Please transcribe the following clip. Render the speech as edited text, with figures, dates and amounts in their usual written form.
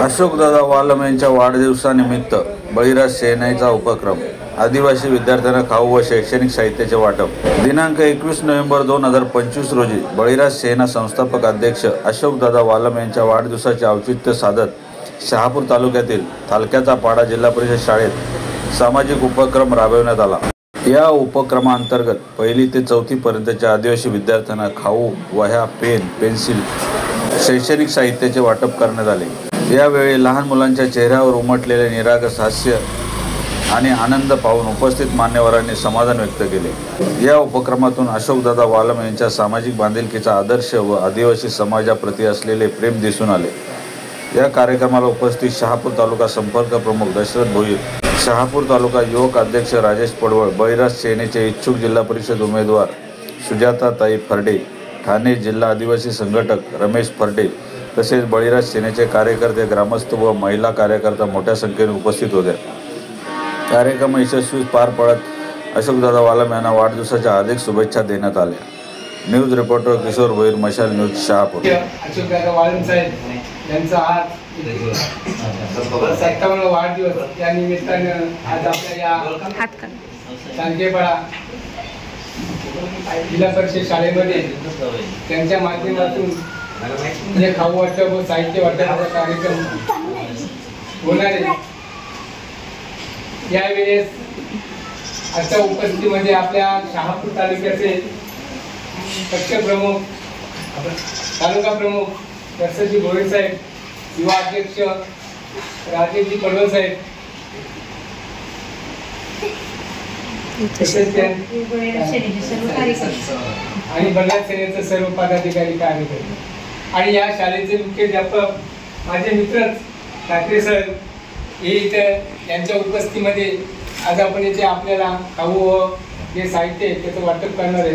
अशोकदादा वालम यांच्या वाढदिवसानिमित्त बळीराज सेनेचा उपक्रम। आदिवासी विद्यार्थ्यांना खाऊ व शैक्षणिक साहित्याचे वाटप। दिनांक 21 नोव्हेंबर 2025 रोजी बळीराज सेना संस्थापक अध्यक्ष अशोकदादा वालम यांच्या वाढदिवसाचे औचित्य साधत शहापूर तालुक्यातील तालक्याचा पाडा जिल्हा परिषद शाळेत सामाजिक उपक्रम राबविण्यात आला। या उपक्रमांतर्गत 1ली ते 4थी पर्यंतच्या आदिवासी विद्यार्थ्यांना खाऊ, वह्या, पेन, पेन्सिल, शैक्षणिक साहित्याचे वाटप करण्यात आले। यावेळी लहान मुलांच्या चेहऱ्यावर उमटलेले निरागस हास्य आणि आनंद पाहून उपस्थित मान्यवरांनी समाधान व्यक्त केले। या उपक्रमातून अशोकदादा वालम यांच्या सामाजिक बांधिलकीचा आदर्श व आदिवासी समाजाप्रती असलेले प्रेम दिसून आले। या कार्यक्रमाला उपस्थित शहापूर तालुका संपर्क प्रमुख दशरथ भोईर, शहापूर तालुका युवक अध्यक्ष राजेश पडवळ, बळीराज सेनेचे इच्छुक जिल्हा परिषद उमेदवार सुजाताताई फर्डे, ठाणे जिल्हा आदिवासी संघटक रमेश फर्डे तसेच बळीराज सेनेचे कार्यकर्ते, ग्रामस्थ व महिला कार्यकर्ता मोठ्या संख्येने उपस्थित होते। कार्यक्रम यशस्वी पार पडत अशोकदादा वालम यांना वाढदिवसाच्या हार्दिक शुभेच्छा देण्यात आल्या। न्यूज रिपोर्टर किशोर भोईर, मशाल न्यूज, शहापूर। अशोकदादा वालम साहेब यांचा आज 57वा वाढदिवस या निमित्ताने आज आपल्या या सांगेपाडा जिल्हा परिषद शाळेमध्ये त्यांच्या माध्यमातून जे खाऊ वाटप व साहित्य वाटपाचा कार्यक्रम होणार आहे। यावेळेस आजच्या उपस्थितीमध्ये आपल्या शहापूर तालुक्याचे पक्ष प्रमुख, तालुका प्रमुख दशरथजी भोईर साहेब, युवा अध्यक्ष राजेशजी पडवळ साहेब, आणि बळीराज सेनेचे सर्व पदाधिकारी कार्यकर्ते आणि या शाळेचे मुख्याध्यापक माझे मित्र ठाकरे सर हे इथं यांच्या उपस्थितीमध्ये आज आपण इथे आपल्याला खाऊ व जे साहित्य आहे त्याचं वाटप करणार आहे।